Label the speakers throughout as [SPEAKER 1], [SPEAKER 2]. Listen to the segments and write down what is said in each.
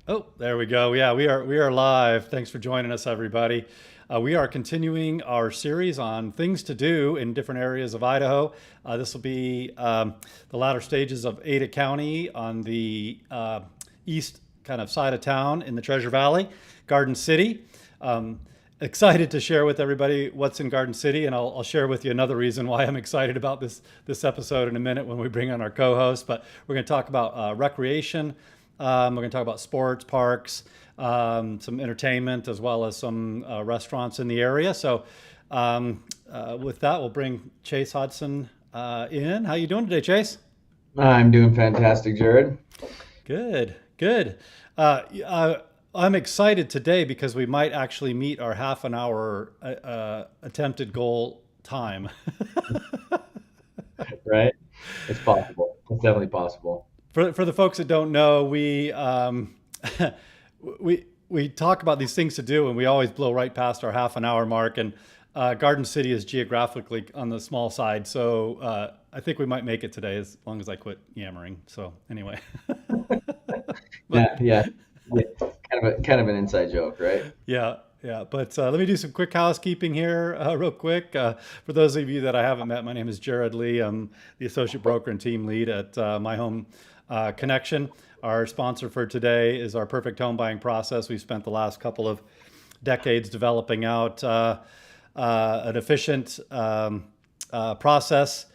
[SPEAKER 1] Oh, there we go. Yeah, we are live. Thanks for joining us, everybody. We are continuing our series on things to do in different areas of Idaho. This will be the latter stages of Ada County on the east kind of side of town in the Treasure Valley, Garden City. Excited to share with everybody what's in Garden City, and I'll share with you another reason why I'm excited about this episode in a minute when we bring on our co-host. But we're going to talk about recreation. We're going to talk about sports, parks, some entertainment, as well as some restaurants in the area. So, with that, we'll bring Chase Hodgson in. How you doing today, Chase?
[SPEAKER 2] I'm doing fantastic, Jerod.
[SPEAKER 1] Good, good. I'm excited today because we might actually meet our half an hour attempted goal time.
[SPEAKER 2] Right? It's possible. It's definitely possible.
[SPEAKER 1] For the folks that don't know, we we talk about these things to do, and we always blow right past our half an hour mark. And Garden City is geographically on the small side, so I think we might make it today as long as I quit yammering. So anyway, but
[SPEAKER 2] Yeah. Yeah. Kind of an inside joke, right?
[SPEAKER 1] yeah, yeah. But let me do some quick housekeeping here, real quick. For those of you that I haven't met, my name is Jerod Lee. I'm the associate broker and team lead at My Home Connection. Our sponsor for today is our perfect home buying process. We've spent the last couple of decades developing out an efficient process,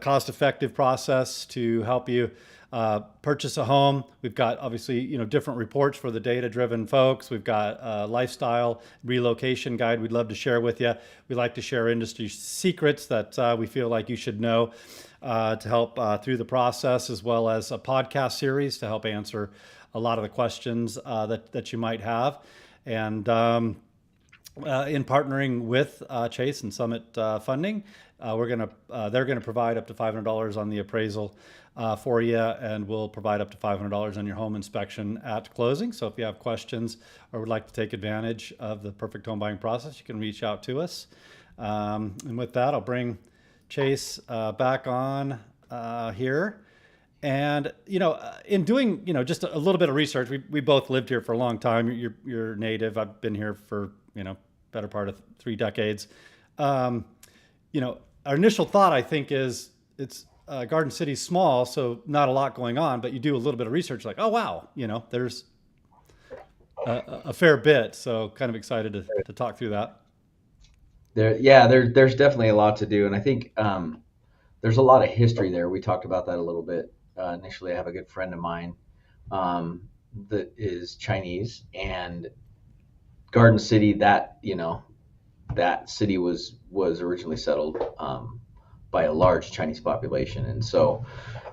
[SPEAKER 1] cost-effective process to help you purchase a home. We've got obviously different reports for the data-driven folks. We've got a lifestyle relocation guide we'd love to share with you. We like to share industry secrets that we feel like you should know to help through the process, as well as a podcast series to help answer a lot of the questions that you might have. And in partnering with Chase and Summit Funding, they're gonna provide up to $500 on the appraisal for you, and we'll provide up to $500 on your home inspection at closing. So if you have questions or would like to take advantage of the perfect home buying process, you can reach out to us. And with that, I'll bring Chase back on here. And in doing just a little bit of research, we both lived here for a long time. You're native. I've been here for better part of 3 decades. Um, our initial thought, I think, is it's Garden City's small, so not a lot going on. But you do a little bit of research, like, oh wow, there's a fair bit. So kind of excited to talk through that.
[SPEAKER 2] There's definitely a lot to do, and I think there's a lot of history there. We talked about that a little bit initially. I have a good friend of mine that is Chinese, and Garden City, that city was originally settled by a large Chinese population, and so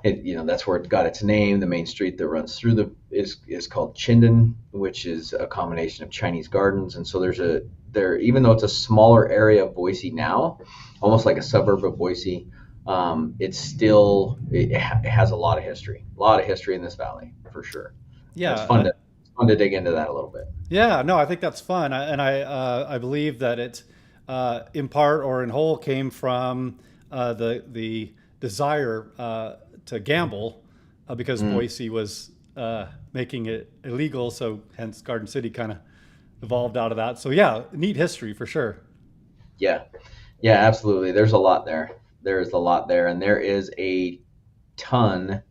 [SPEAKER 2] that's where it got its name. The main street that runs through the is called Chinden, which is a combination of Chinese gardens. And so even though it's a smaller area of Boise now, almost like a suburb of Boise, it has a lot of history in this valley for sure. And
[SPEAKER 1] Yeah,
[SPEAKER 2] it's fun to dig into that a little bit.
[SPEAKER 1] yeah. No, I think that's fun, and I believe that it, in part or in whole, came from the desire to gamble, because
[SPEAKER 2] Mm,
[SPEAKER 1] Boise was making it illegal. So hence Garden City kind of evolved out of that. So yeah, neat history for sure.
[SPEAKER 2] yeah, yeah, absolutely. There's a lot there. There is a lot there, and there is a ton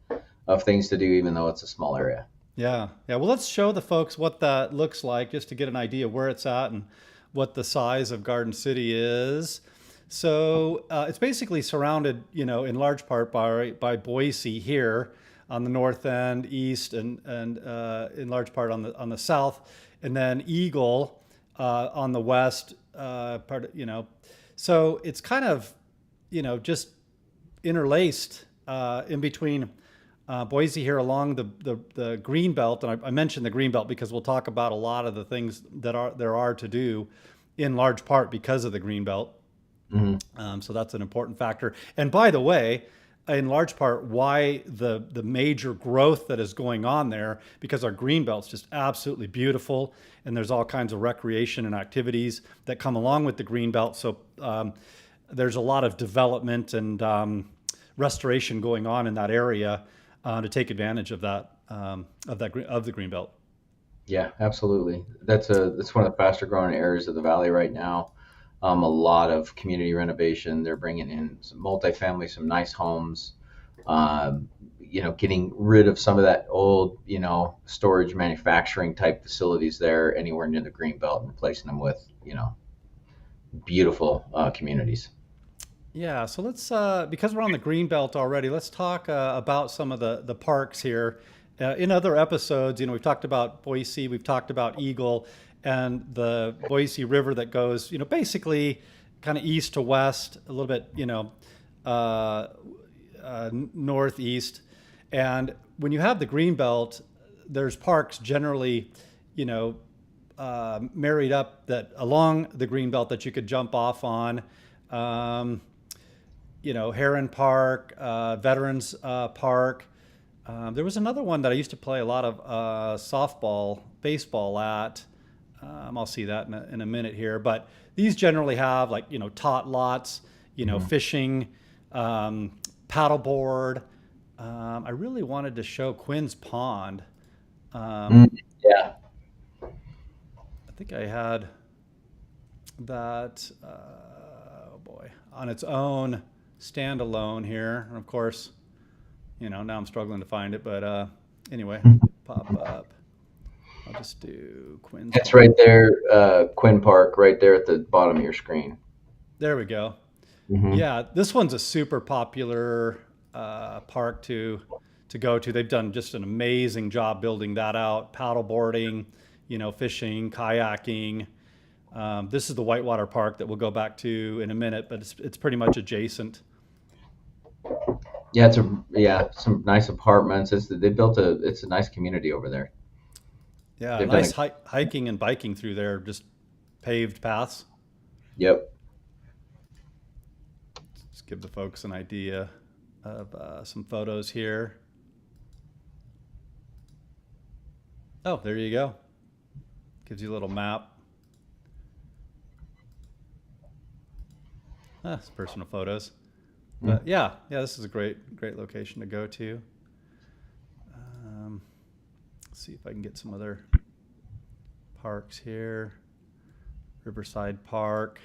[SPEAKER 2] of things to do, even though it's a small area.
[SPEAKER 1] Yeah, yeah. Well, let's show the folks what that looks like, just to get an idea where it's at and what the size of Garden City is. So it's basically surrounded, in large part by Boise here on the north end, east, and in large part on the south, and then Eagle on the west part. So it's kind of, just interlaced in between Boise here along the green belt. And I mentioned the green belt because we'll talk about a lot of the things there are to do in large part because of the green belt.
[SPEAKER 2] Mhm.
[SPEAKER 1] So that's an important factor. And by the way, in large part, why the major growth that is going on there, because our green belt's just absolutely beautiful, and there's all kinds of recreation and activities that come along with the green belt. So there's a lot of development and restoration going on in that area to take advantage of that of the green belt.
[SPEAKER 2] Yeah, absolutely. That's one of the faster growing areas of the valley right now. A lot of community renovation. They're bringing in some multifamily, some nice homes. Getting rid of some of that old, storage manufacturing type facilities there anywhere near the green belt and replacing them with, beautiful communities.
[SPEAKER 1] Yeah, so let's because we're on the green belt already, let's talk about some of the parks here. In other episodes, we've talked about Boise, we've talked about Eagle, and the Boise River that goes, basically kind of east to west, a little bit, uh, northeast. And when you have the green belt, there's parks generally, you know, married up that along the green belt that you could jump off on. Um, Heron Park, Veterans Park. There was another one that I used to play a lot of softball, baseball at. I'll see that in a minute here. But these generally have like, tot lots,
[SPEAKER 2] Mhm.
[SPEAKER 1] fishing, paddleboard. I really wanted to show Quinn's Pond. Um,
[SPEAKER 2] Mm, yeah.
[SPEAKER 1] I think I had that, oh boy, on its own standalone here. And of course, now I'm struggling to find it, but anyway, pop up. I'll just do Quinn's
[SPEAKER 2] It's right
[SPEAKER 1] Pond.
[SPEAKER 2] there, Quinn Park, right there at the bottom of your screen.
[SPEAKER 1] There we go.
[SPEAKER 2] Hmm.
[SPEAKER 1] Yeah, this one's a super popular park to go to. They've done just an amazing job building that out. Paddleboarding, fishing, kayaking. This is the Whitewater Park that we'll go back to in a minute, but it's pretty much adjacent.
[SPEAKER 2] Yeah, some nice apartments. It's a nice community over there.
[SPEAKER 1] Yeah,
[SPEAKER 2] They've done
[SPEAKER 1] nice
[SPEAKER 2] a
[SPEAKER 1] hiking and biking through there, just paved paths.
[SPEAKER 2] Yep.
[SPEAKER 1] Just give the folks an idea of some photos here. Oh, there you go. Gives you a little map. It's personal photos.
[SPEAKER 2] Mm.
[SPEAKER 1] But yeah, this is a great location to go to. Let's see if I can get some other parks here. Riverside Park.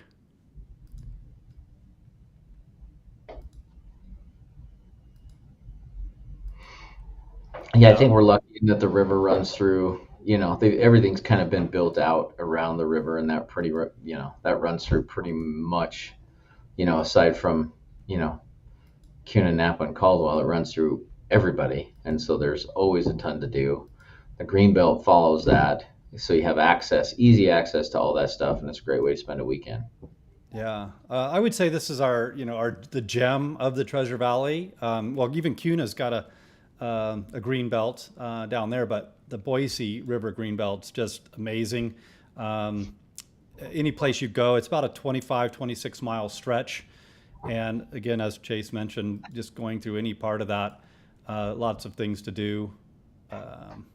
[SPEAKER 2] Yeah, I
[SPEAKER 1] Yeah,
[SPEAKER 2] think we're lucky that the river runs through. Everything's kind of been built out around the river, and that runs through pretty much. Aside from you know Kuna, Napa, and Caldwell, it runs through everybody, and so there's always a ton to do. The Greenbelt follows that, so you have easy access to all that stuff, and it's a great way to spend a weekend.
[SPEAKER 1] yeah. I would say this is our, the gem of the Treasure Valley. Well, even Cuna's got a green belt down there, but the Boise River green belt's just amazing. Um, any place you go, it's about a 25, 26 mile stretch. And again, as Chase mentioned, just going through any part of that, lots of things to do. Um,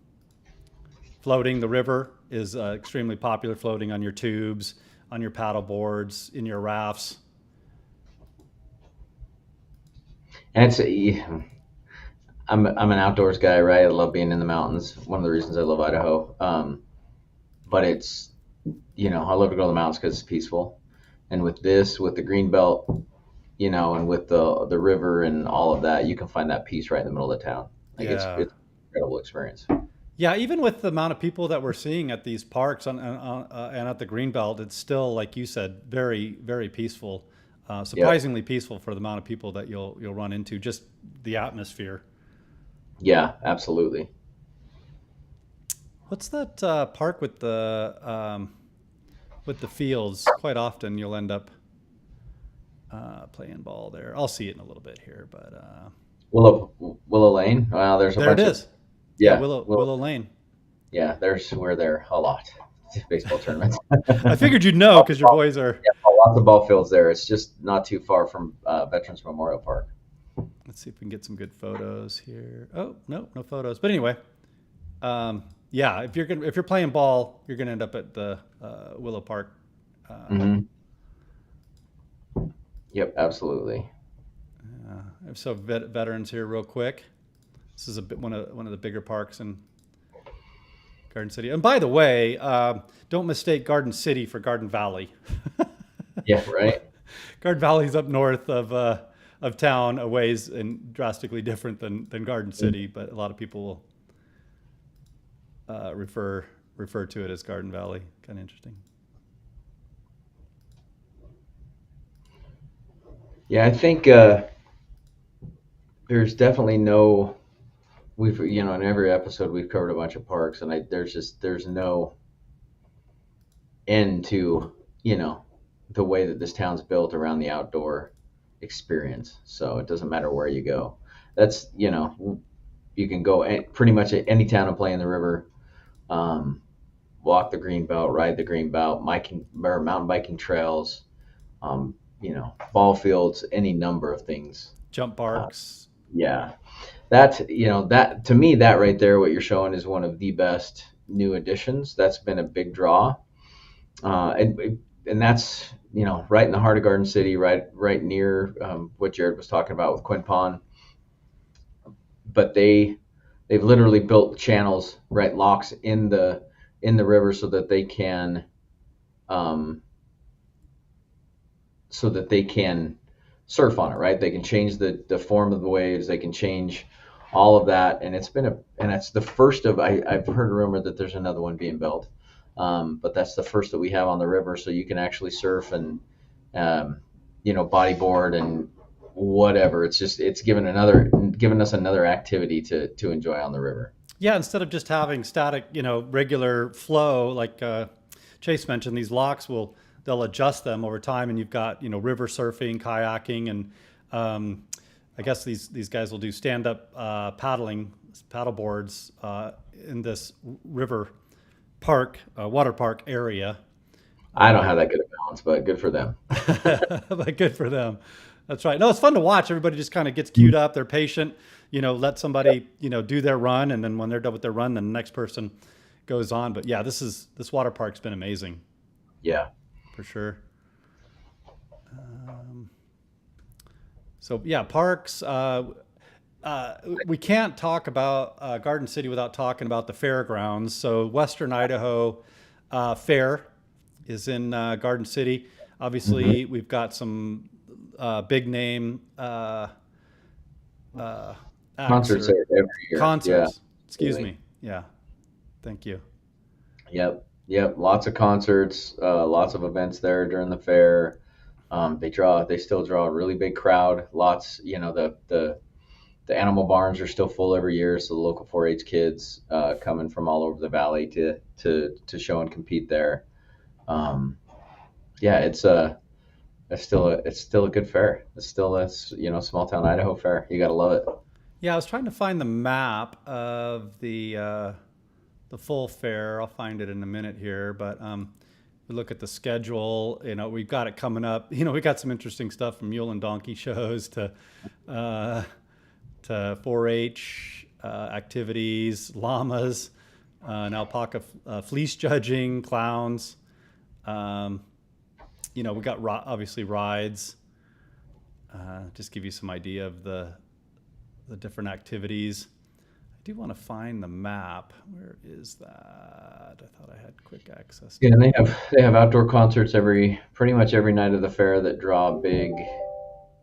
[SPEAKER 1] Floating the river is extremely popular, floating on your tubes, on your paddle boards, in your rafts.
[SPEAKER 2] And I'm an outdoors guy, right? I love being in the mountains. One of the reasons I love Idaho. But I love to go to the mountains because it's peaceful. And with the green belt, and with the river and all of that, you can find that peace right in the middle of town. Like
[SPEAKER 1] Yeah.
[SPEAKER 2] it's an incredible experience.
[SPEAKER 1] Yeah, even with the amount of people that we're seeing at these parks and at the Greenbelt, it's still, like you said, very, very peaceful.
[SPEAKER 2] Yep.
[SPEAKER 1] Surprisingly peaceful for the amount of people that you'll run into. Just the atmosphere.
[SPEAKER 2] Yeah, absolutely.
[SPEAKER 1] What's that park with the fields? Quite often you'll end up playing ball there. I'll see it in a little bit here, but
[SPEAKER 2] Willow Lane. Well, there's a
[SPEAKER 1] there it
[SPEAKER 2] bunch of
[SPEAKER 1] is. Yeah,
[SPEAKER 2] yeah.
[SPEAKER 1] Willow Lane.
[SPEAKER 2] Yeah, we're there a lot. Baseball tournaments.
[SPEAKER 1] I figured you'd know because your boys are.
[SPEAKER 2] Yeah, lots of ball fields there. It's just not too far from Veterans Memorial Park.
[SPEAKER 1] Let's see if we can get some good photos here. Oh, no photos. But anyway, yeah, if you're playing ball, you're gonna end up at the Willow Park. Uh,
[SPEAKER 2] Hmm. Yep, absolutely.
[SPEAKER 1] so veterans here, real quick. This is one of the bigger parks in Garden City. And by the way, don't mistake Garden City for Garden Valley.
[SPEAKER 2] Yeah, right.
[SPEAKER 1] Garden Valley's up north of town, a ways, and drastically different than Garden City. But a lot of people will refer to it as Garden Valley. Kind of interesting.
[SPEAKER 2] Yeah, I think there's definitely no. We've in every episode we've covered a bunch of parks, and there's no end to the way that this town's built around the outdoor experience. So it doesn't matter where you go. That's you can go pretty much at any town and play in the river, walk the green belt, ride the green belt, mountain biking trails, ball fields, any number of things.
[SPEAKER 1] Jump parks.
[SPEAKER 2] Yeah, that to me, that right there, what you're showing is one of the best new additions. That's been a big draw, and that's right in the heart of Garden City, right near what Jerod was talking about with Quinn Pond. But they've literally built channels, right, locks in the river so that they can surf on it, right? They can change the form of the waves. They can change all of that, and it's the first of. I've heard a rumor that there's another one being built, but that's the first that we have on the river, so you can actually surf and bodyboard and whatever. It's given us another activity to enjoy on the river.
[SPEAKER 1] Yeah, instead of just having static, regular flow like Chase mentioned, these locks they'll adjust them over time, and you've got river surfing, kayaking, and I guess these guys will do stand-up paddle boards in this river park, water park area.
[SPEAKER 2] I don't have that good a balance, but good for them.
[SPEAKER 1] But good for them. That's right. No, it's fun to watch. Everybody just kind of gets queued up. They're patient. Let somebody do their run, and then when they're done with their run, then the next person goes on. But yeah, this water park's been amazing.
[SPEAKER 2] Yeah.
[SPEAKER 1] For sure. So yeah, parks. We can't talk about Garden City without talking about the fairgrounds. So Western Idaho Fair is in Garden City. Obviously, we've got some big name
[SPEAKER 2] concerts every year.
[SPEAKER 1] Concerts.
[SPEAKER 2] Yeah.
[SPEAKER 1] Excuse me. Yeah. Thank you.
[SPEAKER 2] Yep. Lots of concerts, lots of events there during the fair. They still draw a really big crowd. Lots, the animal barns are still full every year. So the local 4-H kids coming from all over the valley to show and compete there. It's still a good fair. It's still a small town Idaho fair. You gotta love it.
[SPEAKER 1] Yeah, I was trying to find the map of the full fair. I'll find it in a minute here, but we look at the schedule. We've got it coming up. We got some interesting stuff from mule and donkey shows to 4-H activities, llamas, and alpaca fleece judging, clowns. We got obviously rides. Just give you some idea of the different activities. I do want to find the map. Where is that? I thought I had quick access to
[SPEAKER 2] Yeah, and they have outdoor concerts pretty much every night of the fair that draw big,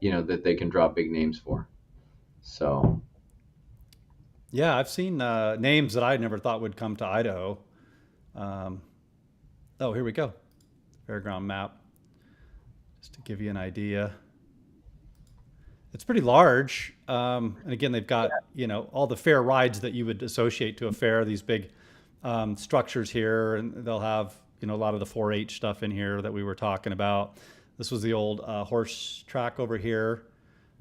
[SPEAKER 2] that they can draw big names for. So
[SPEAKER 1] yeah, I've seen names that I never thought would come to Idaho. Here we go. Fairground map. Just to give you an idea. It's pretty large. And again, they've got, all the fair rides that you would associate to a fair, these big structures here. And they'll have, a lot of the 4-H stuff in here that we were talking about. This was the old horse track over here.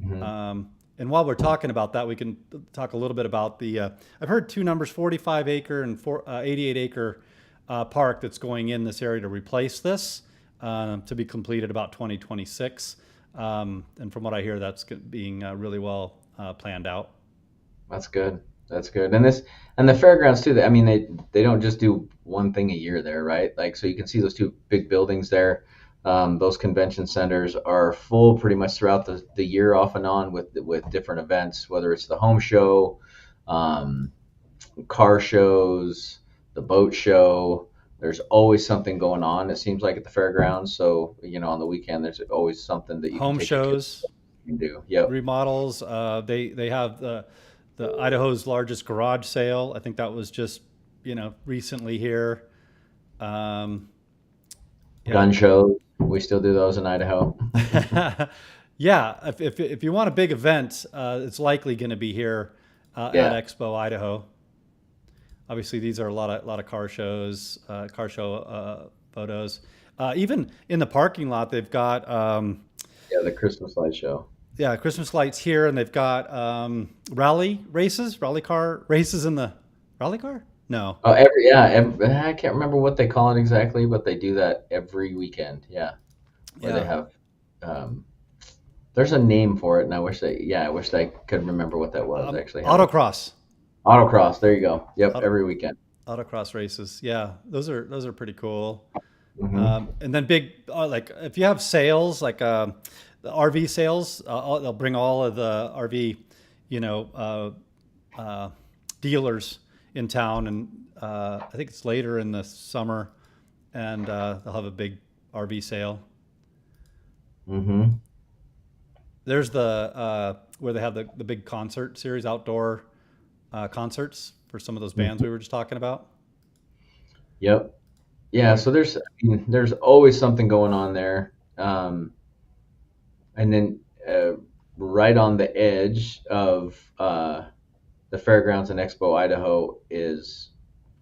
[SPEAKER 1] Mm-hmm. And while we're talking about that, we can talk a little bit about I've heard two numbers, 45 acre and 88 acre park that's going in this area to replace this, to be completed about 2026. And from what I hear, that's being really well planned out.
[SPEAKER 2] That's good. And the fairgrounds too. They don't just do one thing a year there, right? Like, so you can see those two big buildings there. Those convention centers are full pretty much throughout the year, off and on with different events, whether it's the home show, car shows, the boat show. There's always something going on. It seems like at the fairgrounds. So on the weekend, there's always something that you can
[SPEAKER 1] Home
[SPEAKER 2] take the kids
[SPEAKER 1] shows,
[SPEAKER 2] and do. Yep.
[SPEAKER 1] remodels. They have the Idaho's largest garage sale. I think that was just recently here. Um, yeah.
[SPEAKER 2] Gun shows. We still do those in Idaho.
[SPEAKER 1] Yeah, if you want a big event, it's likely going to be here at
[SPEAKER 2] Yeah.
[SPEAKER 1] Expo Idaho. Obviously, these are a lot of car show photos. Even in the parking lot, they've got
[SPEAKER 2] Yeah. The Christmas light show.
[SPEAKER 1] yeah, Christmas lights here, and they've got rally car races in the rally car. No,
[SPEAKER 2] Oh, I can't remember what they call it exactly, but they do that every weekend. Yeah. Where they
[SPEAKER 1] yeah,
[SPEAKER 2] have, um, there's a name for it, and I wish I could remember what that was. I actually have it.
[SPEAKER 1] autocross,
[SPEAKER 2] Autocross. There you go. Yep.
[SPEAKER 1] auto,
[SPEAKER 2] Every weekend.
[SPEAKER 1] autocross races. Yeah, those are pretty cool.
[SPEAKER 2] Hmm.
[SPEAKER 1] And then big like if you have sales like the RV sales, they'll bring all of the RV, you know, dealers in town, and I think it's later in the summer, and they'll have a big RV sale.
[SPEAKER 2] Hmm.
[SPEAKER 1] There's the where they have the big concert series, outdoor concerts for some of those bands we were just talking about.
[SPEAKER 2] Yep. Yeah.
[SPEAKER 1] Yeah.
[SPEAKER 2] So there's always something going on there. And then right on the edge of the fairgrounds in Expo, Idaho, is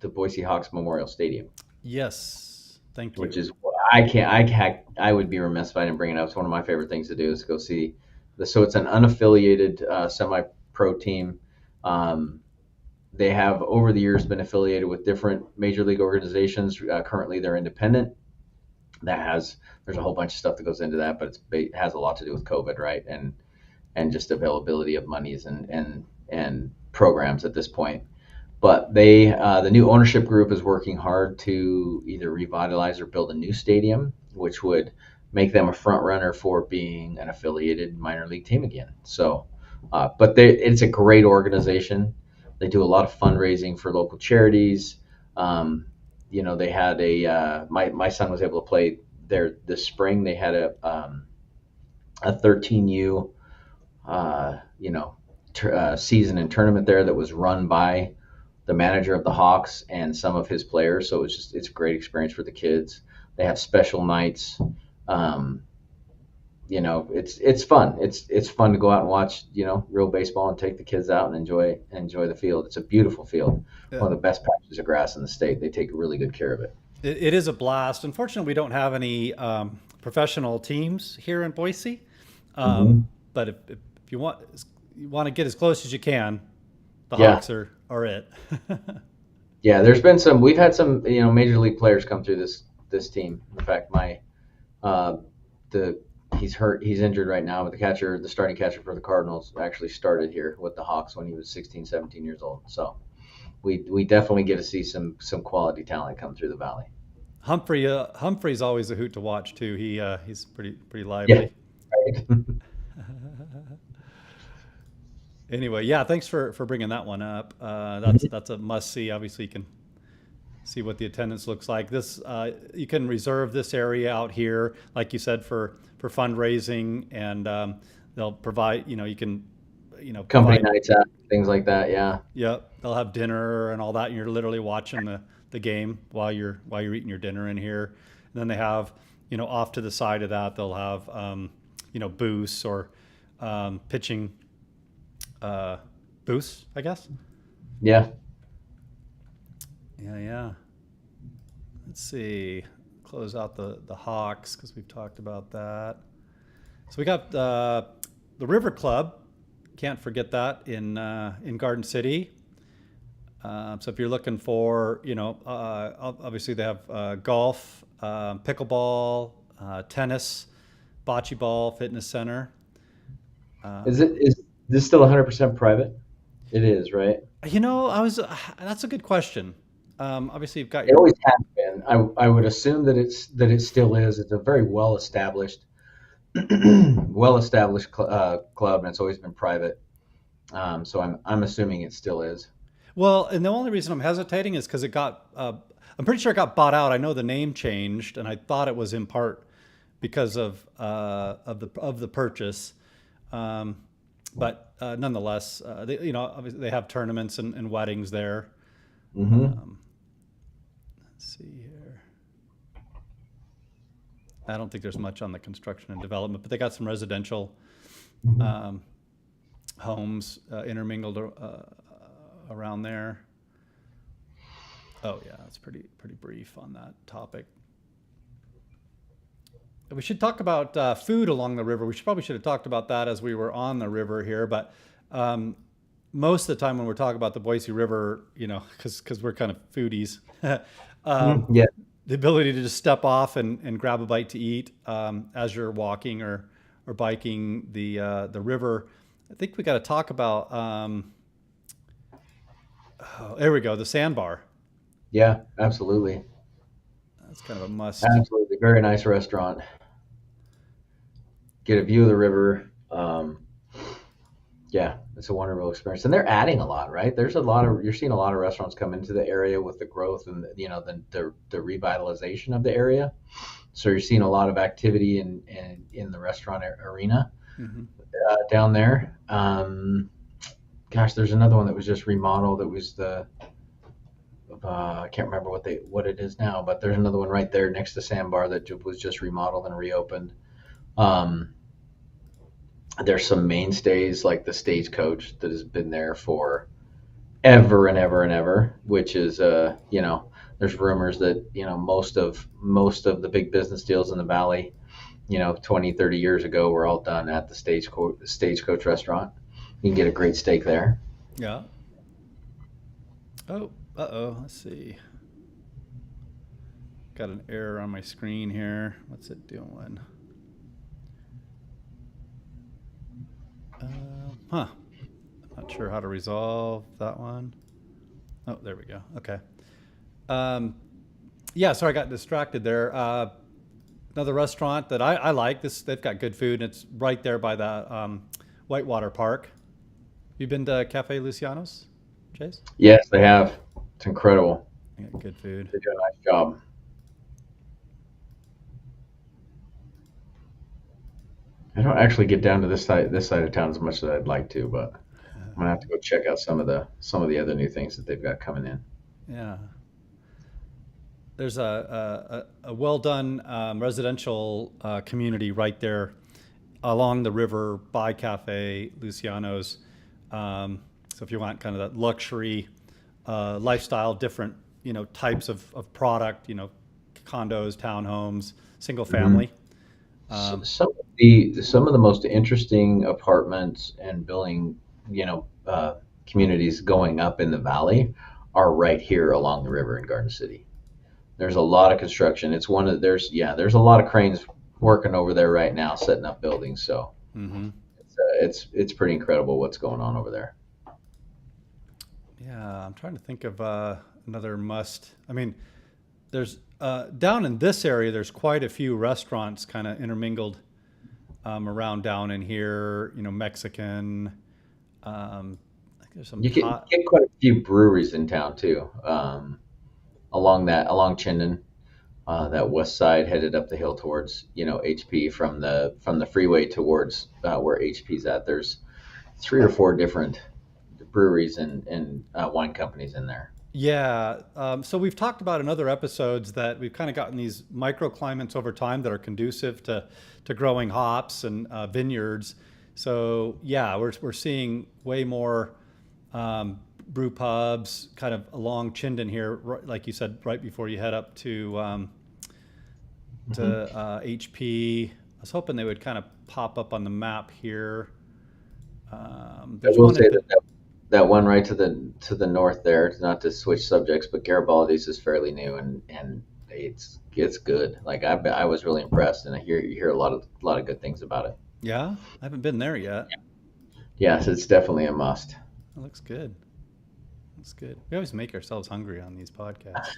[SPEAKER 2] the Boise Hawks Memorial Stadium,
[SPEAKER 1] Yes. Thank
[SPEAKER 2] which
[SPEAKER 1] you.
[SPEAKER 2] is I would be remiss if I didn't bring it up. It's one of my favorite things to do is go see so it's an unaffiliated semi-pro team. Um, they have over the years been affiliated with different major league organizations. Currently, they're independent. That has There's a whole bunch of stuff that goes into that, but it has a lot to do with COVID, right? And just availability of monies and programs at this point. But the new ownership group is working hard to either revitalize or build a new stadium, which would make them a front runner for being an affiliated minor league team again. So, but it's a great organization. They do a lot of fundraising for local charities. They had my son was able to play there this spring. They had a 13U season and tournament there that was run by the manager of the Hawks and some of his players. So it's a great experience for the kids. They have special nights. Um, it's fun. It's fun to go out and watch real baseball and take the kids out and enjoy the field. It's a beautiful field,
[SPEAKER 1] Uh,
[SPEAKER 2] one of the best patches of grass in the state. They take really good care of it.
[SPEAKER 1] it is a blast. Unfortunately, we don't have any professional teams here in Boise. Um,
[SPEAKER 2] Hmm.
[SPEAKER 1] but if you want to get as close as you can, the
[SPEAKER 2] Yeah,
[SPEAKER 1] Hawks are it.
[SPEAKER 2] yeah. We've had some major league players come through this team. In fact, my uh, the he's hurt. He's injured right now, but the starting catcher for the Cardinals, actually started here with the Hawks when he was 16, 17 years old. So we definitely get to see some quality talent come through the valley.
[SPEAKER 1] Humphrey's always a hoot to watch too. He's pretty
[SPEAKER 2] Yeah.
[SPEAKER 1] lively.
[SPEAKER 2] Right.
[SPEAKER 1] Anyway, yeah, thanks for bringing that one up.
[SPEAKER 2] Mhm.
[SPEAKER 1] That's a must see. Obviously, you can see what the attendance looks like. This you can reserve this area out here, like you said, for fundraising, and they'll provide. You can
[SPEAKER 2] Company
[SPEAKER 1] provide.
[SPEAKER 2] nights out, things like that. Yeah.
[SPEAKER 1] Yep, they'll have dinner and all that, and you're literally watching the game while you're eating your dinner in here. And then they have off to the side of that they'll have booths or pitching uh, booths, I guess.
[SPEAKER 2] Yeah.
[SPEAKER 1] Yeah, yeah. Let's see. Close out the Hawks because we've talked about that. So we got the River Club. Can't forget that in Garden City. So if you're looking for, obviously they have golf, pickleball, tennis, bocce ball, fitness center. Um,
[SPEAKER 2] Is this still 100% private? It is, right?
[SPEAKER 1] that's a good question. Obviously you've got
[SPEAKER 2] It
[SPEAKER 1] your,
[SPEAKER 2] always has been. I would assume that it still is. It's a very well established club, and it's always been private. So I'm assuming it still is.
[SPEAKER 1] Well, and the only reason I'm hesitating is because I'm pretty sure it got bought out. I know the name changed, and I thought it was in part because of the purchase. Um, but nonetheless, obviously they have tournaments and weddings there.
[SPEAKER 2] Mm-hmm.
[SPEAKER 1] Um, let's see here. I don't think there's much on the construction and development, but they got some residential
[SPEAKER 2] Mm-hmm.
[SPEAKER 1] um, homes intermingled around there. Oh yeah, it's pretty brief on that topic. We should talk about food along the river. Should have talked about that as we were on the river here, but um, most of the time when we're talking about the Boise River, because we're kind of foodies, um,
[SPEAKER 2] Yeah.
[SPEAKER 1] the ability to just step off and grab a bite to eat as you're walking or biking the river. I think we got to talk about. Oh, there we go, the sandbar.
[SPEAKER 2] Yeah, absolutely.
[SPEAKER 1] That's kind of a must.
[SPEAKER 2] Absolutely. Very nice restaurant. Get a view of the river. Yeah, it's a wonderful experience. And they're adding a lot, right? You're seeing a lot of restaurants come into the area with the growth and, the revitalization of the area. So you're seeing a lot of activity in the restaurant arena
[SPEAKER 1] Hmm.
[SPEAKER 2] down there. Gosh, there's another one that was just remodeled. It was I can't remember what it is now, but there's another one right there next to Sandbar that was just remodeled and reopened. Um, there's some mainstays like the Stagecoach that has been there for ever and ever and ever, which is there's rumors that most of the big business deals in the valley, 20, 30 years ago were all done at the Stagecoach restaurant. You can get a great steak there.
[SPEAKER 1] Yeah. Oh, uh-oh. Let's see. Got an error on my screen here. What's it doing? Huh. Not sure how to resolve that one. Oh, there we go. Okay. Um, yeah, sorry, I got distracted there. Another restaurant that I like. They've got good food, and it's right there by the Whitewater Park. You been to Cafe Luciano's, Chase?
[SPEAKER 2] Yes, they have. It's incredible.
[SPEAKER 1] They got good food.
[SPEAKER 2] They do a nice job. I don't actually get down to this side of town as much as I'd like to, but I'm gonna have to go check out some of the other new things that they've got coming in.
[SPEAKER 1] Yeah. There's a well done residential community right there along the river by Cafe Luciano's. So if you want kind of that luxury lifestyle, different types of product, condos, townhomes, single
[SPEAKER 2] Hmm.
[SPEAKER 1] family. Um,
[SPEAKER 2] Some of the most interesting apartments and building, communities going up in the valley are right here along the river in Garden City. There's a lot of construction. It's one of there's a lot of cranes working over there right now, setting up buildings. So
[SPEAKER 1] mhm.
[SPEAKER 2] it's pretty incredible what's going on over there.
[SPEAKER 1] Yeah, I'm trying to think of another must. I mean, there's down in this area, there's quite a few restaurants kind of intermingled around down in here. Mexican. I think there's some
[SPEAKER 2] You get quite a few breweries in town too. Along Chinden, that west side headed up the hill towards HP from the freeway towards where HP's at. There's three or four different breweries and wine companies in there.
[SPEAKER 1] Yeah. So we've talked about in other episodes that we've kind of gotten these microclimates over time that are conducive to growing hops and vineyards. So yeah, we're seeing way more brew pubs kind of along Chinden here, like you said, right before you head up
[SPEAKER 2] Hmm.
[SPEAKER 1] to HP. I was hoping they would kind of pop up on the map here.
[SPEAKER 2] I
[SPEAKER 1] There's
[SPEAKER 2] will
[SPEAKER 1] one in.
[SPEAKER 2] say that one right to the north there, not to switch subjects, but Garibaldi's is fairly new and it's good. Like I was really impressed, and you hear a lot of good things about it.
[SPEAKER 1] Yeah, I haven't been there yet.
[SPEAKER 2] Yes, it's definitely a must.
[SPEAKER 1] That looks good. That's good. We always make ourselves hungry on these podcasts.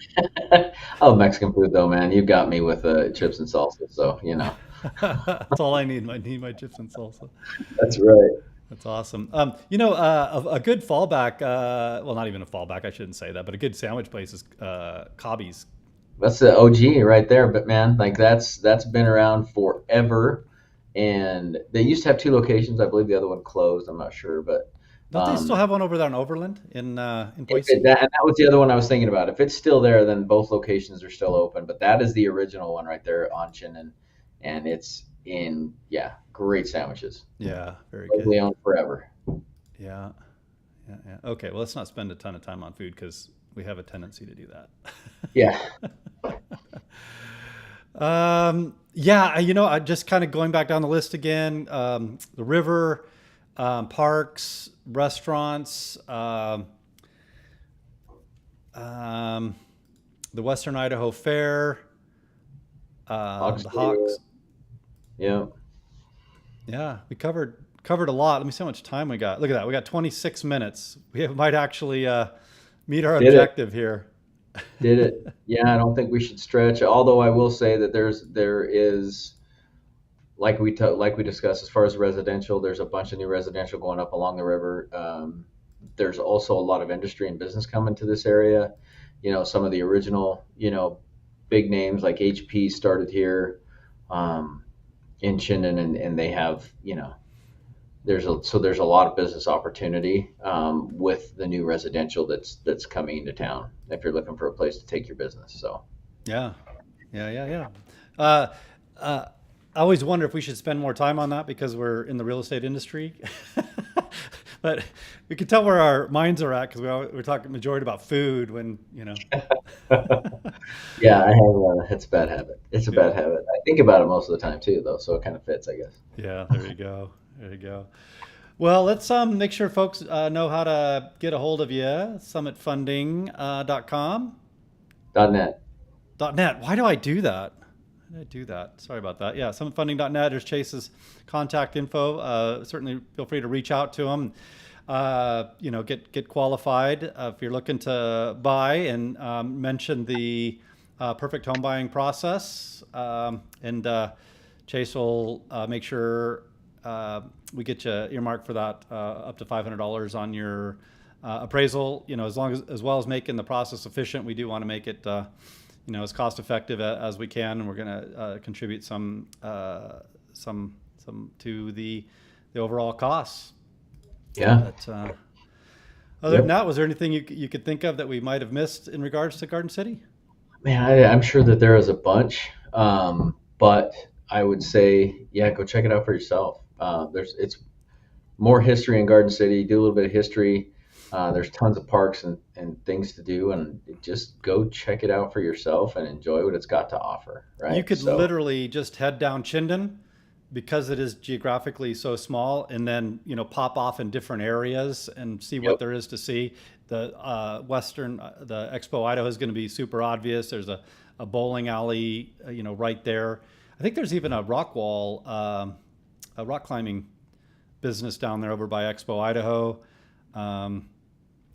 [SPEAKER 2] Oh, Mexican food though, man, you got me with chips and salsa. So
[SPEAKER 1] That's all I need. I need my chips and salsa.
[SPEAKER 2] that's right.
[SPEAKER 1] That's awesome. A good fallback, well, not even a fallback, I shouldn't say that, but a good sandwich place is Cobby's.
[SPEAKER 2] That's the OG right there. But man, like that's been around forever. And they used to have two locations. I believe the other one closed. I'm not sure, but
[SPEAKER 1] Don't they still
[SPEAKER 2] um,
[SPEAKER 1] have one over there in Overland in
[SPEAKER 2] if it,
[SPEAKER 1] Boise?
[SPEAKER 2] that, and that was the other one I was thinking about. If it's still there, then both locations are still open. But that is the original one right there on Chinden, and it's in great sandwiches,
[SPEAKER 1] Yeah, very
[SPEAKER 2] locally
[SPEAKER 1] good.
[SPEAKER 2] owned forever.
[SPEAKER 1] Yeah, yeah, yeah. Okay, well, let's not spend a ton of time on food because we have a tendency to do
[SPEAKER 2] Yeah,
[SPEAKER 1] that. Yeah, just kind of going back down the list again, the river, parks, restaurants, um, the Western Idaho Fair, the
[SPEAKER 2] Hodgson.
[SPEAKER 1] Hawks.
[SPEAKER 2] Yeah,
[SPEAKER 1] Yeah, we covered a lot. Let me see how much time we got. Look at that. We got 26 minutes. Might actually meet our
[SPEAKER 2] did it.
[SPEAKER 1] objective here.
[SPEAKER 2] Did it. Yeah, I don't think we should stretch. Although I will say that there is like we discussed as far as residential, there's a bunch of new residential going up along the river. There's also a lot of industry and business coming to this area. Some of the original big names like HP started here um, in Chinden, and they have there's a lot of business opportunity with the new residential that's coming into town if you're looking for a place to take your business. So
[SPEAKER 1] Yeah, yeah, yeah, yeah. Uh, uh, I always wonder if we should spend more time on that because we're in the real estate industry. But we can tell where our minds are at because we're talking majority about food when.
[SPEAKER 2] yeah, I have it's a bad habit. It's a bad
[SPEAKER 1] Yeah,
[SPEAKER 2] habit. I think about it most of the time too, though, so it kind of fits, I guess.
[SPEAKER 1] yeah. There you go. There you go. Well, let's make sure folks know how to get a hold of you. Summitfunding.com.
[SPEAKER 2] .net.
[SPEAKER 1] .net. Why do I do that? Why did I do that? Sorry about that. Yeah, summitfunding.net. There's Chase's contact info. Certainly feel free to reach out to him. Get qualified if you're looking to buy and mention the perfect home buying process. And Chase will make sure we get you earmarked for that up to $500 on your appraisal. As well as making the process efficient, we do want to make it as cost effective as we can, and we're going to contribute some to the overall costs.
[SPEAKER 2] Yeah.
[SPEAKER 1] But other than
[SPEAKER 2] Yep.
[SPEAKER 1] that, was there anything you could think of that we might have missed in regards to Garden City?
[SPEAKER 2] Man, I'm sure that there is a bunch, but I would say, yeah, go check it out for yourself. It's more history in Garden City. Do a little bit of history. There's tons of parks and things to do, and just go check it out for yourself and enjoy what it's got to offer.
[SPEAKER 1] You
[SPEAKER 2] Right.
[SPEAKER 1] could
[SPEAKER 2] So,
[SPEAKER 1] literally just head down Chinden because it is geographically so small, and then pop off in different areas and see what
[SPEAKER 2] yep.
[SPEAKER 1] there is to see. The the Expo Idaho is going to be super obvious. There's a bowling alley, right there. I think there's even a rock climbing business down there over by Expo Idaho. Um,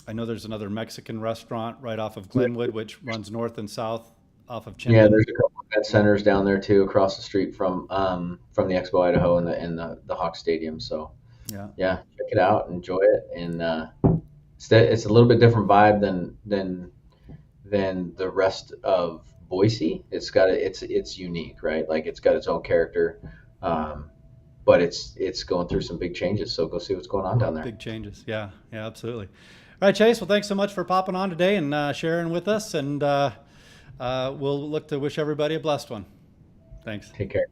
[SPEAKER 1] I know there's another Mexican restaurant right off of Glenwood, which runs north and south off of
[SPEAKER 2] Yeah,
[SPEAKER 1] Chinden.
[SPEAKER 2] there's a couple of event centers down there too, across the street from the Expo Idaho and the Hawk Stadium. So
[SPEAKER 1] Yeah.
[SPEAKER 2] yeah, check it out, enjoy it, and it's a little bit different vibe than the rest of Boise. It's unique, right? Like it's got its own character, um, but it's going through some big changes. So go see what's going on down there.
[SPEAKER 1] Big changes. Yeah, yeah, absolutely. All right, Chase. Well, thanks so much for popping on today and sharing with us. And we'll look to wish everybody a blessed one. Thanks.
[SPEAKER 2] Take care.